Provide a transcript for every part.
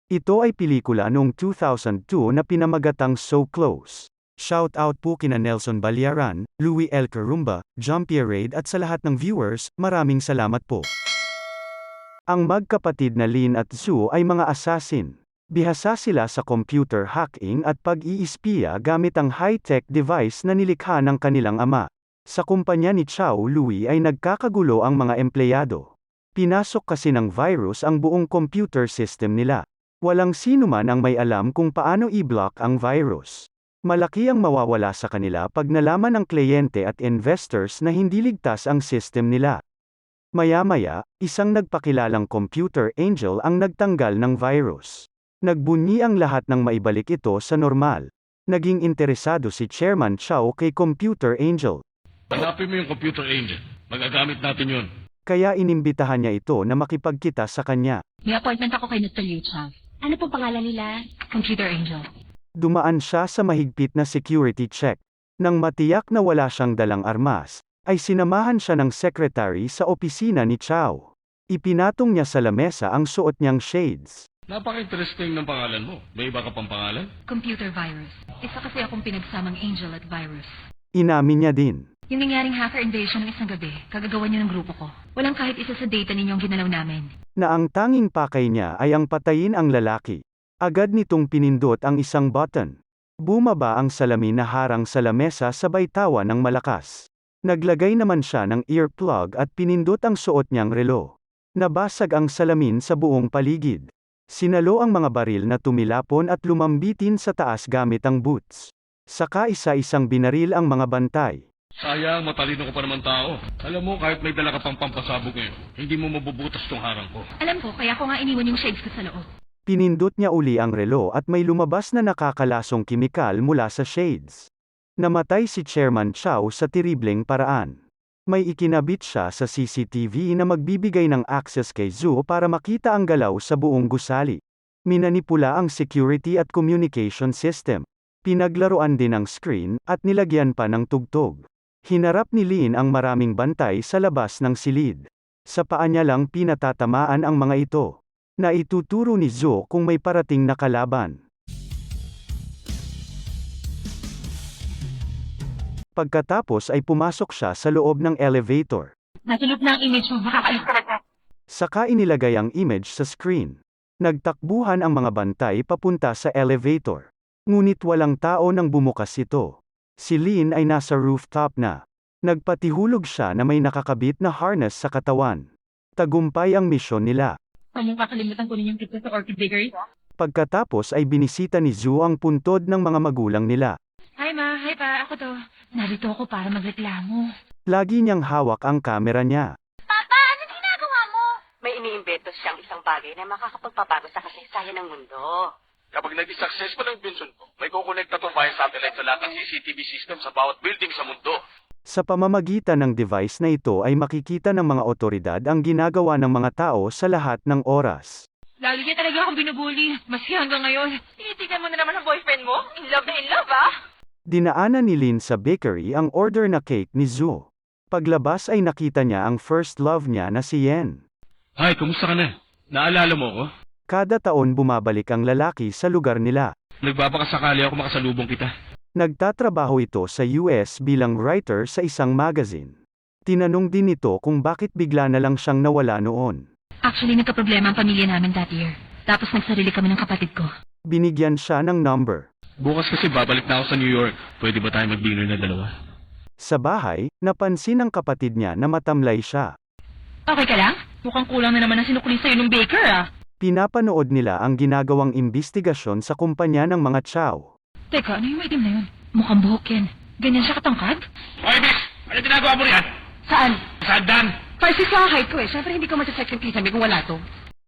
Ito ay pelikula noong 2002 na pinamagatang So Close. Shout out po kina Nelson Balyaran, Louie L. Carumba, Jean-Pierre Raid at sa lahat ng viewers, maraming salamat po. Ang magkapatid na Lin at Zhu ay mga assassin. Bihasa sila sa computer hacking at pag-iispiya gamit ang high-tech device na nilikha ng kanilang ama. Sa kumpanya ni Chow Louie ay nagkakagulo ang mga empleyado. Pinasok kasi ng virus ang buong computer system nila. Walang sino man ang may alam kung paano i-block ang virus. Malaki ang mawawala sa kanila pag nalaman ng kliyente at investors na hindi ligtas ang system nila. Maya-maya, isang nagpakilalang computer angel ang nagtanggal ng virus. Nagbunyi ang lahat ng maibalik ito sa normal. Naging interesado si Chairman Chow kay Computer Angel. Hanapin mo yung Computer Angel. Magagamit natin yun. Kaya inimbitahan niya ito na makipagkita sa kanya. May appointment ako kay Dr. Liu Chow. Ano pong pangalan nila? Computer Angel. Dumaan siya sa mahigpit na security check. Nang matiyak na wala siyang dalang armas, ay sinamahan siya ng secretary sa opisina ni Chow. Ipinatong niya sa lamesa ang suot niyang shades. Napaka-interesting ng pangalan mo. May iba ka pang pangalan? Computer virus. Isa kasi akong pinagsamang angel at virus. Inamin niya din. Yung nangyaring hacker invasion ng isang gabi, kagagawa niyo ng grupo ko. Walang kahit isa sa data ninyong ginalaw namin. Na ang tanging pakay niya ay ang patayin ang lalaki. Agad nitong pinindot ang isang button. Bumaba ang salamin na harang sa lamesa sabay tawa ng malakas. Naglagay naman siya ng earplug at pinindot ang suot niyang relo. Nabasag ang salamin sa buong paligid. Sinalo ang mga baril na tumilapon at lumambitin sa taas gamit ang boots. Saka isa-isang binaril ang mga bantay. Sayang, matalino ko pa naman tao. Alam mo, kahit may dala ka pang pampasabog ngayon, hindi mo mabubutas tong harang ko. Alam ko, kaya ko nga iniwan yung shades ko sa loob. Pinindot niya uli ang relo at may lumabas na nakakalasong kimikal mula sa shades. Namatay si Chairman Chow sa teribleng paraan. May ikinabit siya sa CCTV na magbibigay ng access kay Zhu para makita ang galaw sa buong gusali. Minanipula ang security at communication system. Pinaglaruan din ang screen, at nilagyan pa ng tugtog. Hinarap ni Lin ang maraming bantay sa labas ng silid. Sa paa niya lang pinatatamaan ang mga ito. Na ituturo ni Zhu kung may parating na kalaban. Pagkatapos ay pumasok siya sa loob ng elevator. Natulog na ang image mo, makakaalis ka na. Saka inilagay ang image sa screen. Nagtakbuhan ang mga bantay papunta sa elevator. Ngunit walang tao nang bumukas ito. Si Lin ay nasa rooftop na. Nagpatihulog siya na may nakakabit na harness sa katawan. Tagumpay ang misyon nila. Paano kakalimutan ko ninyong kita sa Orchid Bakery? Pagkatapos ay binisita ni Zhu ang puntod ng mga magulang nila. Hi ma, hi pa, ako to. Narito ako para magreklamo. Lagi niyang hawak ang kamera niya. Papa, ano ginagawa mo? May iniimbento siyang isang bagay na makakapagpabago sa kasaysayan ng mundo. Kapag naging successful ang invention ko, may kukonekta tong via satellite sa lahat ng CCTV system sa bawat building sa mundo. Sa pamamagitan ng device na ito ay makikita ng mga otoridad ang ginagawa ng mga tao sa lahat ng oras. Lalo niya talaga akong binubuli, maski hanggang ngayon. Tinitignan mo na naman ang boyfriend mo? In love, ah? Dinaanan ni Lin sa bakery ang order na cake ni Zhu. Paglabas ay nakita niya ang first love niya na si Yen. Hi, kumusta ka na? Naalala mo ko? Kada taon bumabalik ang lalaki sa lugar nila. Nagbabakasakali ako makasalubong kita. Nagtatrabaho ito sa US bilang writer sa isang magazine. Tinanong din ito kung bakit bigla na lang siyang nawala noon. Actually, nagkaproblema ang pamilya namin that year. Tapos nagsarili kami ng kapatid ko. Binigyan siya ng number. Bukas kasi babalik na ako sa New York. Pwede ba tayo mag-dinner na dalawa? Sa bahay, napansin ng kapatid niya na matamlay siya. Okay ka lang? Mukhang kulang na naman ang sinukuli sa'yo ng baker ah. Pinapanood nila ang ginagawang imbestigasyon sa kumpanya ng mga Chow. Teka, ano yung itim na yun? Mukhang buhok yan. Ganyan siya katangkad? Hoy, miss! Ano ginagawa mo riyan? Saan? Sa hagdan! Kasi sa height ko eh. Siyempre hindi ko masasex yung kisame kung wala to.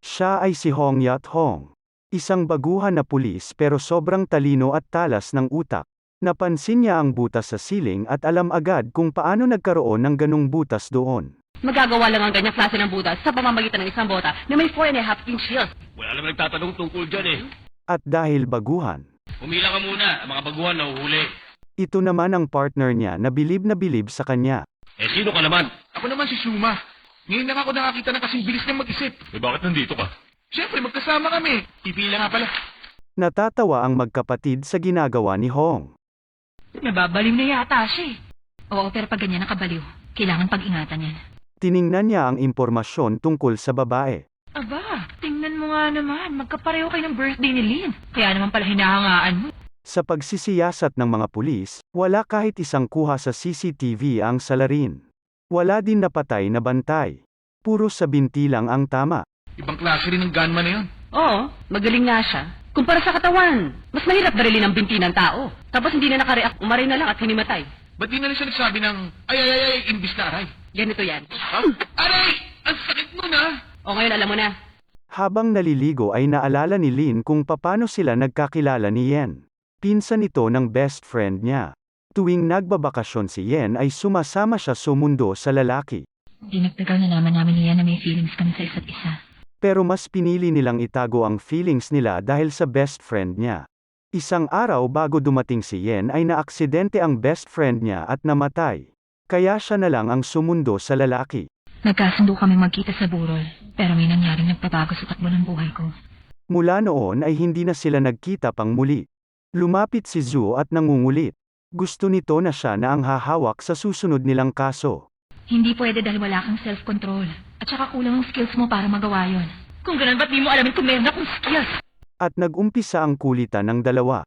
Siya ay si Hong Yat Hong. Isang baguhan na pulis pero sobrang talino at talas ng utak. Napansin niya ang butas sa siling at alam agad kung paano nagkaroon ng ganung butas doon. Magagawa lang ang ganyang klase ng butas sa pamamagitan ng isang bota na may 4.5 inch heels. Wala naman nagtatanong tungkol dyan eh. At dahil baguhan, Umila ka muna, ang mga baguhan na uhuli. ito naman ang partner niya na bilib sa kanya. Eh sino ka naman? Ako naman si Shuma. Ngayon lang ako nakakita ng kasing bilis niyang mag-isip. Eh bakit nandito ka? Siyempre, magkasama kami. Pipila nga pala. Natatawa ang magkapatid sa ginagawa ni Hong. Nababaliw na yata siya eh. Oo, pero pag ganyan nakabaliw, kailangan pag-ingatan yan. Tiningnan niya ang impormasyon tungkol sa babae. Aba, tingnan mo nga naman, magkapareho kayo ng birthday ni Lynn. Kaya naman pala hinahangaan mo. Sa pagsisiyasat ng mga pulis, wala kahit isang kuha sa CCTV ang salarin. Wala din napatay na bantay. Puro sa binti lang ang tama. Ibang klase rin ng gunman na yun. Oo, magaling nga siya. Kumpara sa katawan, mas mahirap barilin ang binti ng tao. Tapos hindi na nakareact, umaray na lang at hinimatay. Ba't di na rin siya nagsabi ng ay, imbis na aray? Ganito yan. Ha? Aray! Ang sakit nun ah! O ngayon alam mo na. Habang naliligo ay naalala ni Lin kung paano sila nagkakilala ni Yen. Pinsan ito ng best friend niya. Tuwing nagbabakasyon si Yen ay sumasama siya sumundo sa lalaki. Dinagdagan na naman namin niya na may feelings kami sa isa't isa. Pero mas pinili nilang itago ang feelings nila dahil sa best friend niya. Isang araw bago dumating si Yen ay naaksidente ang best friend niya at namatay. Kaya siya na lang ang sumundo sa lalaki. Nagkasundo kami magkita sa burol, pero may nangyaring nagpabago sa takbo ng buhay ko. Mula noon ay hindi na sila nagkita pang muli. Lumapit si Zhu at nangungulit. Gusto nito na siya na ang hahawak sa susunod nilang kaso. Hindi pwede dahil wala kang self-control. At saka kulang ang skills mo para magawa yon. Kung ganun, ba't di mo alamin kung meron akong skills? At nag-umpisa ang kulitan ng dalawa.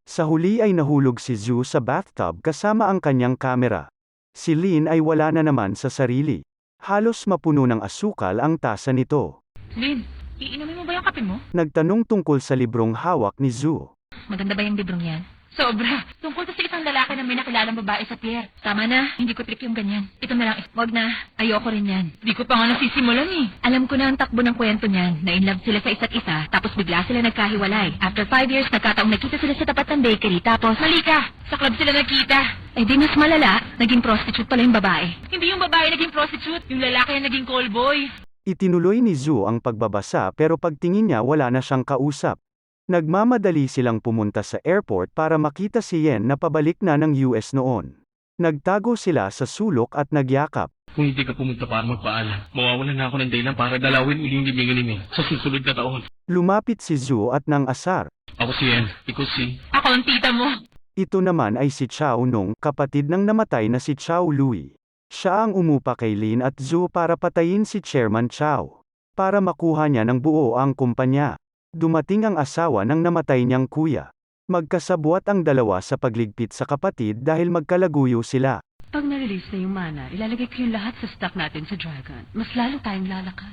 Sa huli ay nahulog si Zhu sa bathtub kasama ang kanyang kamera. Si Lin ay wala na naman sa sarili. Halos mapuno ng asukal ang tasa nito. Lynn, iinumin mo ba yung kape mo? Nagtanong tungkol sa librong hawak ni Zhu. Maganda ba yung librong yan? Sobra. Tungkol to sa isang lalaki na may nakilalang babae sa pier. Tama na, hindi ko trip yung ganyan. Ito na lang, wag na. Ayoko rin yan. Di ko pa nga nasisimulan eh. Alam ko na ang takbo ng kwento niyan, na in love sila sa isa't isa, tapos bigla sila nagkahiwalay. After 5 years, nagkataong nakita sila sa tapat ng bakery, tapos, mali ka! Sa club sila nakita. Eh di mas malala, naging prostitute pala yung babae. Hindi yung babae naging prostitute, yung lalaki yung naging callboy. Itinuloy ni Zhu ang pagbabasa pero pagtingin niya wala na siyang kausap. Nagmamadali silang pumunta sa airport para makita si Yen na pabalik na ng US noon. Nagtago sila sa sulok at nagyakap. Kung hindi ka pumunta para magpaalam, mawawalan na ako ng dahilan para dalawin uling libingan sa susunod na taon. Lumapit si Zhu at nang asar. Ako si Yen, ikaw si... Ako ang tita mo. Ito naman ay si Chao Nung, kapatid ng namatay na si Chao Louis. Siya ang umupa kay Lin at Zhu para patayin si Chairman Chao. Para makuha niya ng buo ang kumpanya. Dumating ang asawa ng namatay niyang kuya. Magkasabwat ang dalawa sa pagligpit sa kapatid dahil magkalaguyo sila. Pag na-release na yung mana, ilalagay ko yung lahat sa stock natin sa Dragon. Mas lalo tayong lalakas.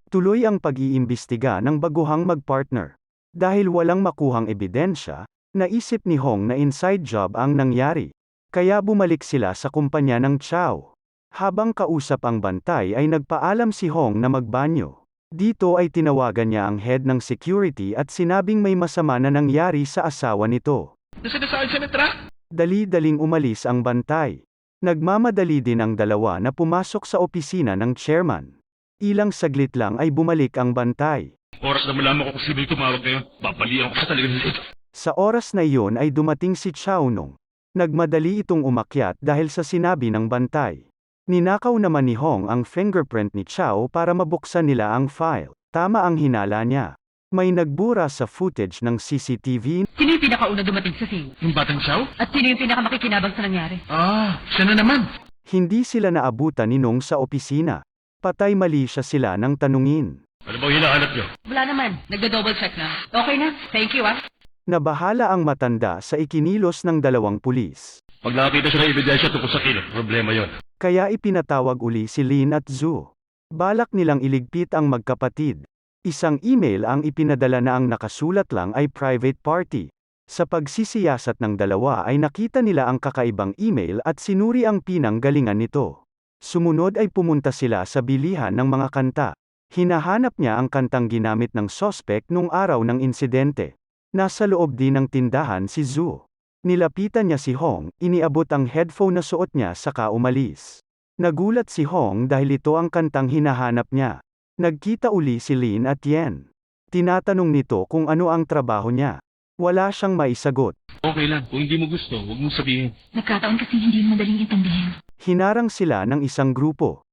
Tuloy ang pag-iimbestiga ng baguhang magpartner. Dahil walang makuhang ebidensya, naisip ni Hong na inside job ang nangyari. Kaya bumalik sila sa kumpanya ng Chao. Habang kausap ang bantay ay nagpaalam si Hong na magbanyo. Dito ay tinawagan niya ang head ng security at sinabing may masama na nangyari sa asawa nito. Nasaan siya na truck? Dali-daling umalis ang bantay. Nagmamadali din ang dalawa na pumasok sa opisina ng chairman. Ilang saglit lang ay bumalik ang bantay. Oras na malaman ko kung sino yung tumawag ngayon, babalian ko sa talagang nito. Sa oras na iyon ay dumating si Chao Nung. Nagmadali itong umakyat dahil sa sinabi ng bantay. Ninakaw naman ni Hong ang fingerprint ni Chao para mabuksan nila ang file. Tama ang hinala niya. May nagbura sa footage ng CCTV. Sino yung pinakauna dumating sa scene? Yung batang Chow? At sino yung pinakamakikinabang sa nangyari? Ah, siya na naman. Hindi sila naabutan ni Nung sa opisina. Patay mali siya sila ng tanungin. Ano bang hinahanap niyo? Wala naman. Nagda-double check na. Okay na. Thank you ah. Nabahala ang matanda sa ikinilos ng dalawang pulis. Pag nakakita siya ng ebidensya tungkol sa kilo, problema yon. Kaya ipinatawag uli si Lin at Zhu. Balak nilang iligpit ang magkapatid. Isang email ang ipinadala na ang nakasulat lang ay private party. Sa pagsisiyasat ng dalawa ay nakita nila ang kakaibang email at sinuri ang pinanggalingan nito. Sumunod ay pumunta sila sa bilihan ng mga kanta. Hinahanap niya ang kantang ginamit ng sospek nung araw ng insidente. Nasa loob din ng tindahan si Zhu. Nilapitan niya si Hong, iniabot ang headphone na suot niya saka umalis. Nagulat si Hong dahil ito ang kantang hinahanap niya. Nagkita uli si Lin at Yen. Tinatanong nito kung ano ang trabaho niya. Wala siyang maisagot. Okay lang, kung hindi mo gusto, huwag mong sabihin. Nagkataon kasi hindi madaling intindihin. Hinarang sila ng isang grupo.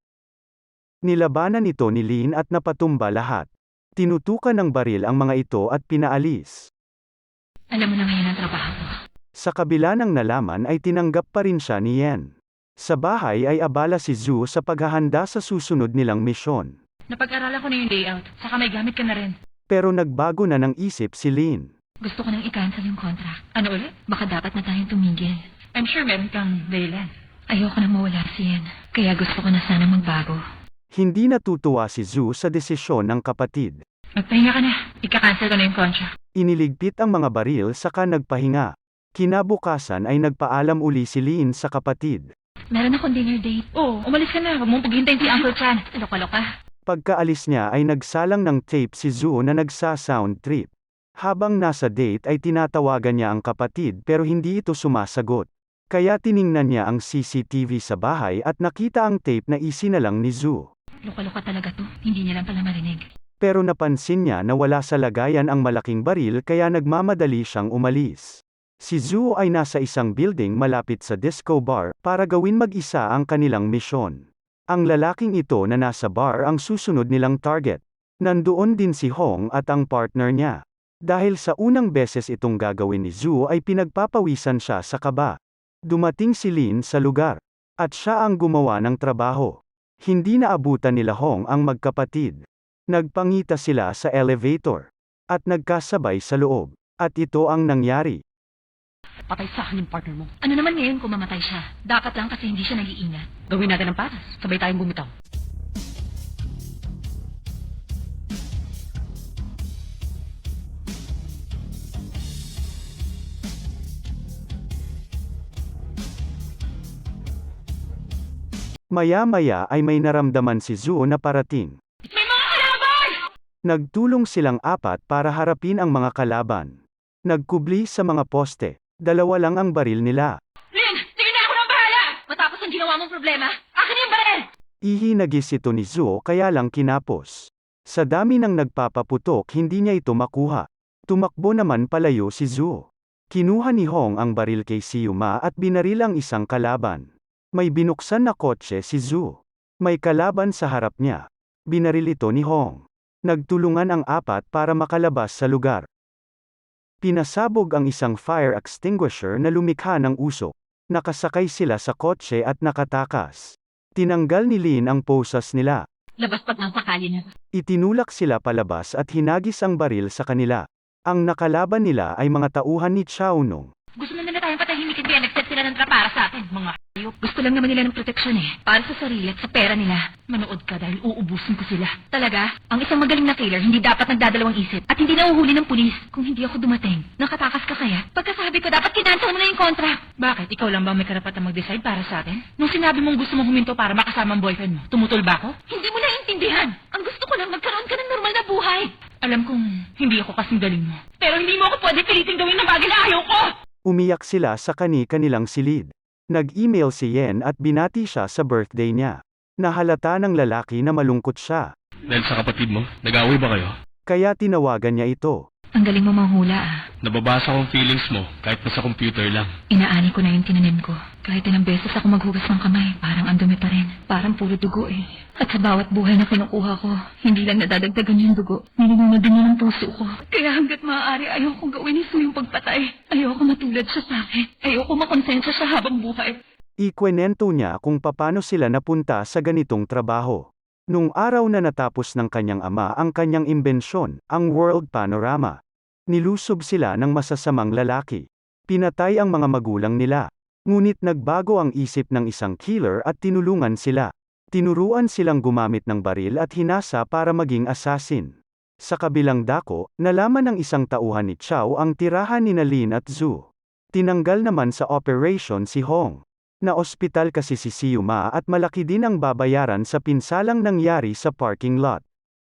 Nilabanan ito ni Lin at napatumba lahat. Tinutukan ng baril ang mga ito at pinaalis. Alam mo na ngayon ang trabaho ko. Sa kabila ng nalaman ay tinanggap pa rin siya ni Yen. Sa bahay ay abala si Zhu sa paghahanda sa susunod nilang misyon. Napag-aralan ko na yung layout, saka may gamit ka na rin. Pero nagbago na ng isip si Lin. Gusto ko nang i-cancel yung contract. Ano ulit? Baka dapat na tayong tumigil. I'm sure meron kang dahilan. Ayoko na mawala si Yen, kaya gusto ko na sana magbago. Hindi natutuwa si Zhu sa desisyon ng kapatid. Magpahinga ka na. Ika-cancel ko na yung contract. Iniligpit ang mga baril saka nagpahinga. Kinabukasan ay nagpaalam uli si Lin sa kapatid. Meron akong dinner date. Oo, umalis ka na. Huwag mong paghintayin si Uncle Chan. Loka-loka. Pagkaalis niya ay nagsalang ng tape si Zhu na nagsa-sound trip. Habang nasa date ay tinatawagan niya ang kapatid pero hindi ito sumasagot. Kaya tiningnan niya ang CCTV sa bahay at nakita ang tape na isinalang ni Zhu. Loka-loka talaga to. Hindi niya lang pala marinig. Pero napansin niya na wala sa lagayan ang malaking baril kaya nagmamadali siyang umalis. Si Zhu ay nasa isang building malapit sa disco bar para gawin mag-isa ang kanilang misyon. Ang lalaking ito na nasa bar ang susunod nilang target. Nandoon din si Hong at ang partner niya. Dahil sa unang beses itong gagawin ni Zhu ay pinagpapawisan siya sa kaba. Dumating si Lin sa lugar. At siya ang gumawa ng trabaho. Hindi naabutan nila Hong ang magkapatid. Nagpangita sila sa elevator. At nagkasabay sa loob. At ito ang nangyari. Patay sa akin yung partner mo. Ano naman ngayon kung mamatay siya? Dapat lang kasi hindi siya nag-iingat. Gawin natin ang paras. Sabay tayong bumitaw. Maya-maya ay may naramdaman si Zhu na parating. May mga kalaban! Nagtulong silang apat para harapin ang mga kalaban. Nagkubli sa mga poste. Dalawa lang ang baril nila. Lin! Sige na ako ng bahala! Matapos ang ginawa mong problema, akin yung baril! Ihinagis ito ni Zhu kaya lang kinapos. Sa dami ng nagpapaputok hindi niya ito makuha. Tumakbo naman palayo si Zhu. Kinuha ni Hong ang baril kay Siyuma at binaril ang isang kalaban. May binuksan na kotse si Zhu. May kalaban sa harap niya. Binaril ito ni Hong. Nagtulungan ang apat para makalabas sa lugar. Pinasabog ang isang fire extinguisher na lumikha ng usok. Nakasakay sila sa kotse at nakatakas. Tinanggal ni Lin ang posas nila. Labas pag ng sakali niya. Itinulak sila palabas at hinagis ang baril sa kanila. Ang nakalaban nila ay mga tauhan ni Chao Nung. Gusto na nila tayong patahimikin kaya nag-set sila ng para sa atin, mga hayop. Gusto lang naman nila ng proteksyon para sa sarili at sa pera nila. Manood ka dahil uubusin ko sila. Talaga, ang isang magaling na killer hindi dapat nagdadalawang isip at hindi nauhuli ng pulis. Kung hindi ako dumating, nakatakas ka kaya? Pagkasabi ko, dapat kinansel mo na yung contract. Bakit? Ikaw lang ba may karapatan mag-decide para sa atin? Nung sinabi mong gusto mong huminto para makasama ang boyfriend mo, tumutol ba ako? Hindi mo naiintindihan. Ang gusto ko lang magkaroon ka ng normal na buhay. Alam kong hindi ako kasing galing mo. Pero hindi mo ako pwede piliting gawin ng bagay na ayaw ko! Umiyak sila sa kani-kanilang silid. Nag-email si Yen at binati siya sa birthday niya. Nahalata ng lalaki na malungkot siya. Dahil sa kapatid mo, nag-away ba kayo? Kaya tinawagan niya ito. Ang galing mo manghula Nababasa ko ang feelings mo, kahit pa sa computer lang. Inaani ko na yung tinanim ko. Kahit ilang beses ako maghugas ng kamay, parang ang dumi pa rin. Parang puro dugo At sa bawat buhay na kinukuha ko, hindi lang nadadagdagan yung dugo. Nilunod din ang puso ko. Kaya hanggat maaari, ayoko gawin ni Sue yung pagpatay. Ayoko matulad siya sa akin. Ayoko makonsensya siya habang buhay. Ikwenento niya kung paano sila napunta sa ganitong trabaho. Nung araw na natapos ng kanyang ama ang kanyang imbensyon, ang World Panorama. Nilusob sila ng masasamang lalaki. Pinatay ang mga magulang nila. Ngunit nagbago ang isip ng isang killer at tinulungan sila. Tinuruan silang gumamit ng baril at hinasa para maging assassin. Sa kabilang dako, nalaman ng isang tauhan ni Chao ang tirahan ni Lin at Zhu. Tinanggal naman sa operation si Hong. Na-ospital kasi si Siyuma at malaki din ang babayaran sa pinsalang nangyari sa parking lot.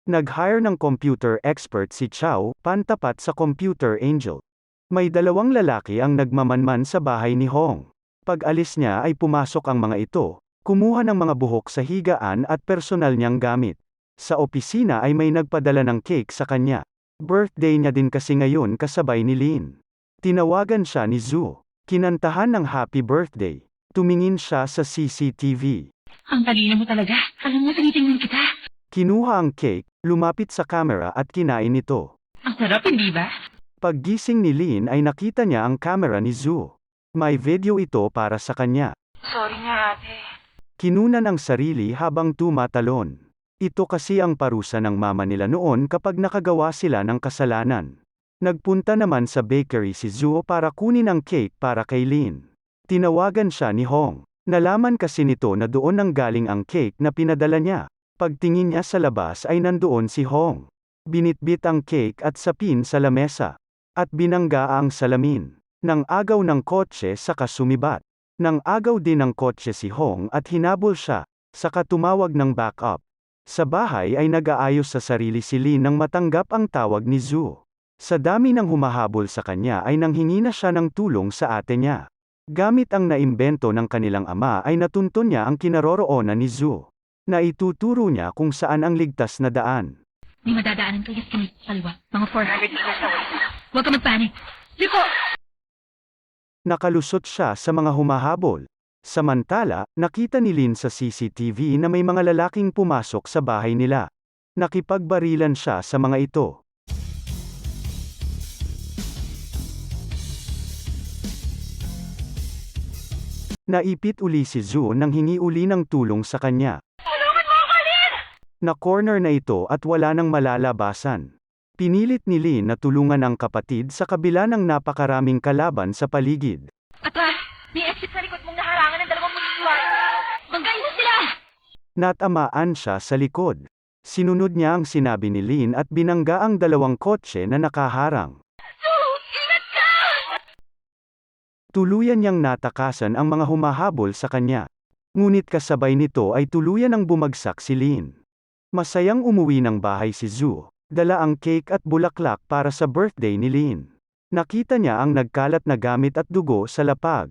Nag-hire ng computer expert si Chao, pantapat sa computer angel. May dalawang lalaki ang nagmamanman sa bahay ni Hong. Pag-alis niya ay pumasok ang mga ito, kumuha ng mga buhok sa higaan at personal niyang gamit. Sa opisina ay may nagpadala ng cake sa kanya. Birthday niya din kasi ngayon kasabay ni Lin. Tinawagan siya ni Zhu. Kinantahan ng happy birthday. Tumingin siya sa CCTV. Ang talino mo talaga. Alam mo, tinitingnan kita. Kinuha ang cake, lumapit sa camera at kinain ito. Ang sarap, hindi ba? Paggising ni Lynn ay nakita niya ang camera ni Zoo. May video ito para sa kanya. Sorry nga, ate. Kinunan ang sarili habang tumatalon. Ito kasi ang parusa ng mama nila noon kapag nakagawa sila ng kasalanan. Nagpunta naman sa bakery si Zoo para kunin ang cake para kay Lynn. Tinawagan siya ni Hong. Nalaman kasi nito na doon nang galing ang cake na pinadala niya. Pagtingin niya sa labas ay nandoon si Hong. Binitbit ang cake at sapin sa lamesa. At binangga ang salamin. Nang agaw ng kotse saka sumibat. Nang agaw din ng kotse si Hong at hinabol siya, saka tumawag ng backup. Sa bahay ay nag-aayos sa sarili si Lynn nang matanggap ang tawag ni Zoo. Sa dami ng humahabol sa kanya ay nanghingi na siya ng tulong sa ate niya. Gamit ang naimbento ng kanilang ama ay natuntun niya ang kinaroroonan ni Zoo. Na ituturo niya kung saan ang ligtas na daan. May madadaanan kayo sa kaliwa. Mga 400 meters away. Huwag ka magpanik. Liko! Nakalusot siya sa mga humahabol. Samantala, nakita ni Lynn sa CCTV na may mga lalaking pumasok sa bahay nila. Nakipagbarilan siya sa mga ito. Naipit uli si Zoo nang hingi uli ng tulong sa kanya. Tulungan mo ako, Lynn! Na-corner na ito at wala nang malalabasan. Pinilit ni Lynn na tulungan ang kapatid sa kabila ng napakaraming kalaban sa paligid. Atras! May exit sa likod mong naharangan ng dalawang munisipal. Banggain mo sila! Natamaan siya sa likod. Sinunod niya ang sinabi ni Lynn at binangga ang dalawang kotse na nakaharang. Ingat ka! Tuluyan niyang natakasan ang mga humahabol sa kanya. Ngunit kasabay nito ay tuluyan ang bumagsak si Lynn. Masayang umuwi ng bahay si Zoo. Dala ang cake at bulaklak para sa birthday ni Lynn. Nakita niya ang nagkalat na gamit at dugo sa lapag.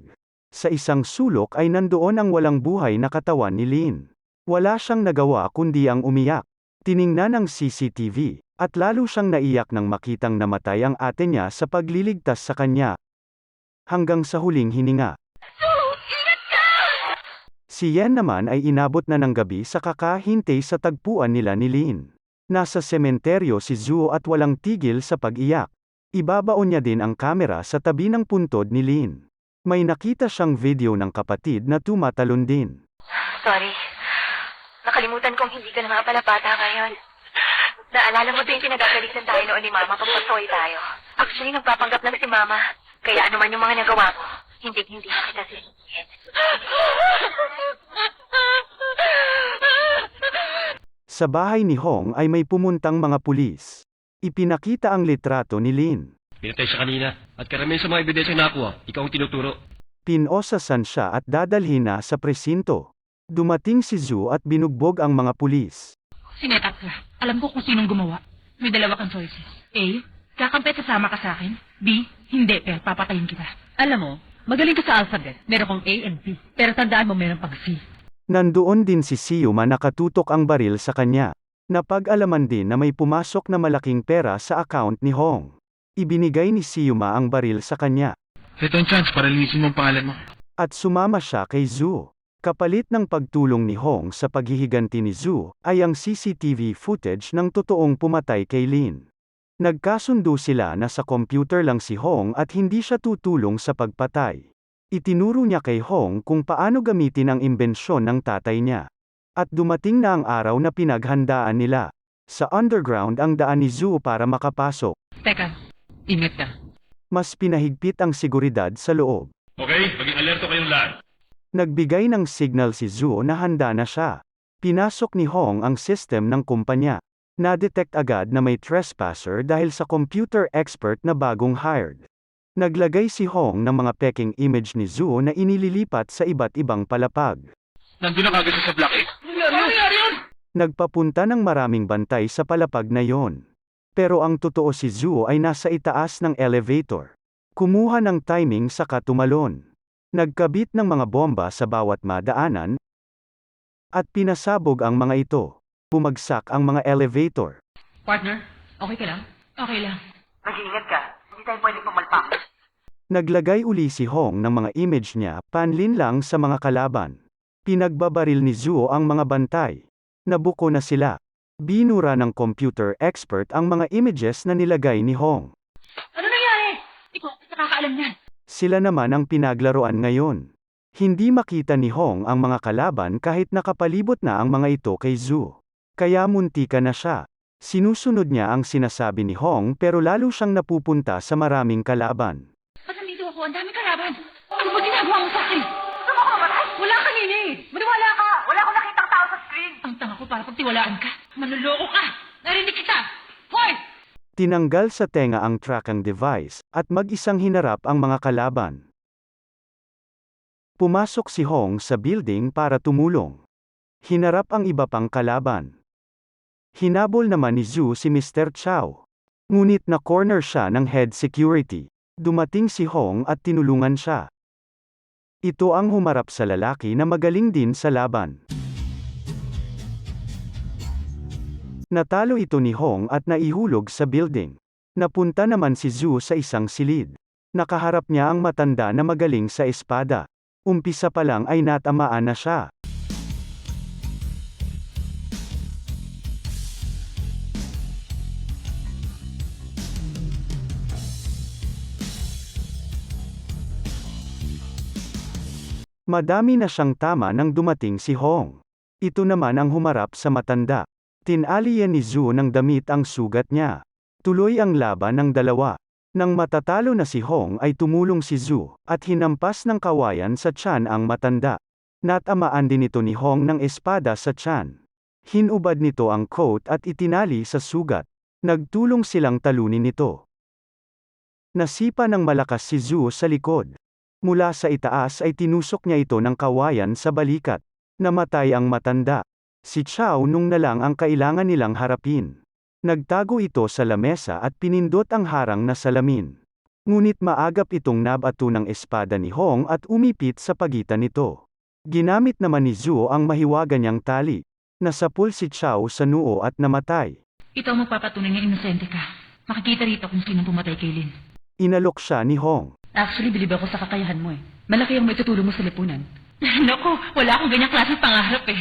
Sa isang sulok ay nandoon ang walang buhay na katawan ni Lynn. Wala siyang nagawa kundi ang umiyak. Tiningnan ang CCTV, at lalo siyang naiyak nang makitang namatay ang ate niya sa pagliligtas sa kanya. Hanggang sa huling hininga. Ingat ka! Si Yen naman ay inabot na ng gabi sa kakahintay sa tagpuan nila ni Lynn. Nasa sementeryo si Zoo at walang tigil sa pag-iyak. Ibabaon niya din ang kamera sa tabi ng puntod ni Lynn. May nakita siyang video ng kapatid na tumatalon din. Sorry. Nakalimutan kong hindi ka na nga pala bata ngayon. Naalala mo din pinagagalitan tayo noon ni Mama pag pasoy tayo. Actually, nagpapanggap lang si Mama. Kaya ano man yung mga nagawa mo, hindi na kita sisihin. Sa bahay ni Hong ay may pumuntang mga pulis. Ipinakita ang litrato ni Lynn. Pinatay siya kanina. At karamihan sa mga ebidensya nakuha, ikaw ang tinuturo. Pinosasan siya at dadalhin na sa presinto. Dumating si Zoo at binugbog ang mga pulis. Sinetak ka. Alam ko kung sinong gumawa. May dalawa kang choices. A. Kakampet sasama ka sa akin. B. Hindi, pero papatayin kita. Alam mo, magaling ka sa alphabet. Meron kang A and B. Pero tandaan mo meron pang C. Nandoon din si Siyuma nakatutok ang baril sa kanya. Napag-alaman din na may pumasok na malaking pera sa account ni Hong. Ibinigay ni Siyuma ang baril sa kanya. Ito ang chance para linisin mo ang pangalan mo. At sumama siya kay Zoo. Kapalit ng pagtulong ni Hong sa paghihiganti ni Zoo, ay ang CCTV footage ng totoong pumatay kay Lynn. Nagkasundo sila na sa computer lang si Hong at hindi siya tutulong sa pagpatay. Itinuro niya kay Hong kung paano gamitin ang imbensyon ng tatay niya. At dumating na ang araw na pinaghandaan nila. Sa underground ang daan ni Zoo para makapasok. Teka, ingat ka. Mas pinahigpit ang seguridad sa loob. Okay, maging alerto kayong lahat. Nagbigay ng signal si Zoo na handa na siya. Pinasok ni Hong ang system ng kumpanya. Na-detect agad na may trespasser dahil sa computer expert na bagong hired. Naglagay si Hong ng mga peking image ni Zoo na inililipat sa iba't ibang palapag. Nandun na kagad sa Black Egg. Nagpapunta ng maraming bantay sa palapag na yon. Pero ang totoo si Zoo ay nasa itaas ng elevator. Kumuha ng timing sa katumalon. Nagkabit ng mga bomba sa bawat madaanan. At pinasabog ang mga ito. Bumagsak ang mga elevator. Partner, okay ka lang? Okay lang. Mag-iingat ka. Hindi tayo pwedeng pumalpak. Naglagay uli si Hong ng mga image niya panlin lang sa mga kalaban. Pinagbabaril ni Zhu ang mga bantay. Nabuko na sila. Binura ng computer expert ang mga images na nilagay ni Hong. Ano nangyari? Ikaw, nakakaalam niyan. Sila naman ang pinaglaruan ngayon. Hindi makita ni Hong ang mga kalaban kahit nakapalibot na ang mga ito kay Zhu. Kaya muntika na siya. Sinusunod niya ang sinasabi ni Hong pero lalo siyang napupunta sa maraming kalaban. Ba't nandito ako? Ang dami kalaban. Ano ba ginagawa mo sa akin? Saan ako namatay? Wala kanina eh. Maniwala ka. Wala akong nakitang tao sa screen. Ang tanga ko para pagtiwalaan ka. Manloloko ka. Narinig kita. Hoy! Tinanggal sa tenga ang tracking device, at mag-isang hinarap ang mga kalaban. Pumasok si Hong sa building para tumulong. Hinarap ang iba pang kalaban. Hinabol naman ni Zhu si Mr. Chow. Ngunit na-corner siya ng head security. Dumating si Hong at tinulungan siya. Ito ang humarap sa lalaki na magaling din sa laban. Natalo ito ni Hong at naihulog sa building. Napunta naman si Zhu sa isang silid. Nakaharap niya ang matanda na magaling sa espada. Umpisa pa lang ay natamaan na siya. Madami na siyang tama nang dumating si Hong. Ito naman ang humarap sa matanda. Tinalian ni Zhu ng damit ang sugat niya. Tuloy ang laban ng dalawa. Nang matatalo na si Hong ay tumulong si Zhu, at hinampas ng kawayan sa tiyan ang matanda. Natamaan din ito ni Hong ng espada sa tiyan. Hinubad nito ang coat at itinali sa sugat. Nagtulong silang talunin ito. Nasipa ng malakas si Zhu sa likod. Mula sa itaas ay tinusok niya ito ng kawayan sa balikat. Namatay ang matanda. Si Chow nung na lang ang kailangan nilang harapin. Nagtago ito sa lamesa at pinindot ang harang na salamin. Ngunit maagap itong nabato ng espada ni Hong at umipit sa pagitan nito. Ginamit naman ni Zhu ang mahiwaga niyang tali. Nasapul si Chow sa noo at namatay. Ito ang magpapatunay na inosente ka. Makikita rito kung sino pumatay kay Lin. Inalok siya ni Hong. Actually, bilib ako sa kakayahan mo eh. Malaki ang maitutulong mo sa lipunan. Naku, wala akong ganyang klaseng pangarap eh.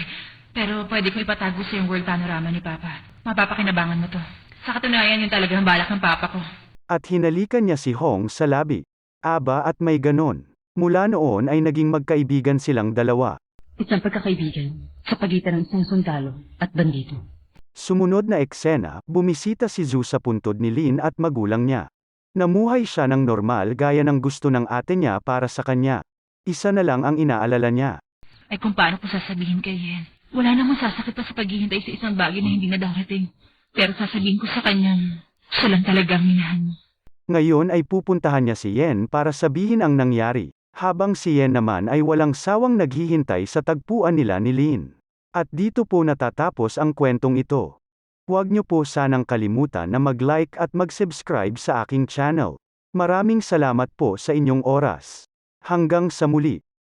Pero pwede ko ipatago sa yung world panorama ni Papa. Mapapakinabangan mo to. Sa katunayan, yun talaga ang balak ng Papa ko. At hinalikan niya si Hong sa labi. Aba at may ganon. Mula noon ay naging magkaibigan silang dalawa. Isang pagkakaibigan sa pagitan ng isang sundalo at bandito. Sumunod na eksena, bumisita si Zhu sa puntod ni Lin at magulang niya. Namuhay siya ng normal gaya ng gusto ng ate niya para sa kanya. Isa na lang ang inaalala niya. Ay kung paano ko sasabihin kay Yen. Wala namang sasakit pa sa paghihintay sa isang bagay na hindi na darating. Pero sasabihin ko sa kanya, siya lang talagang minahan. Ngayon ay pupuntahan niya si Yen para sabihin ang nangyari. Habang si Yen naman ay walang sawang naghihintay sa tagpuan nila ni Lin. At dito po natatapos ang kwentong ito. Huwag niyo po sanang kalimutan na mag-like at mag-subscribe sa aking channel. Maraming salamat po sa inyong oras. Hanggang sa muli.